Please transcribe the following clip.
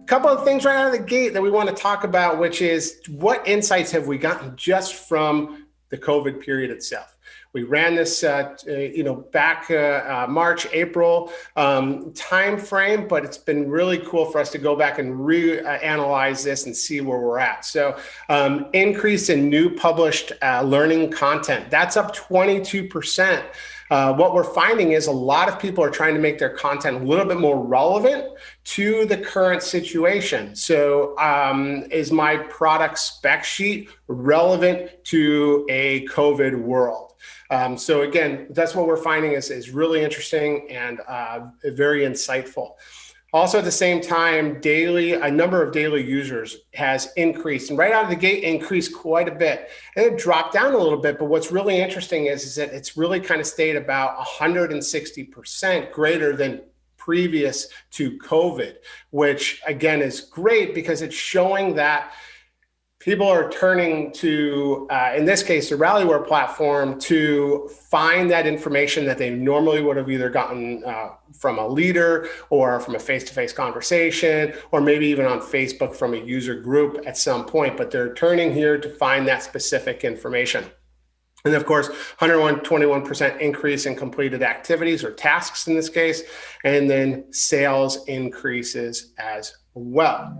Couple of things right out of the gate that we want to talk about, which is what insights have we gotten just from the COVID period itself. We ran this, back March, April time frame, but it's been really cool for us to go back and reanalyze this and see where we're at. So increase in new published learning content, that's up 22%. What we're finding is a lot of people are trying to make their content a little bit more relevant to the current situation. So is my product spec sheet relevant to a COVID world? So again, that's what we're finding is really interesting and very insightful. Also, at the same time, a number of daily users has increased, and right out of the gate increased quite a bit. And it dropped down a little bit, but what's really interesting is that it's really kind of stayed about 160% greater than previous to COVID, which again is great because it's showing that people are turning to, in this case, the Rallyware platform to find that information that they normally would have either gotten from a leader or from a face-to-face conversation, or maybe even on Facebook from a user group at some point, but they're turning here to find that specific information. And of course, 121% increase in completed activities or tasks in this case, and then sales increases as well.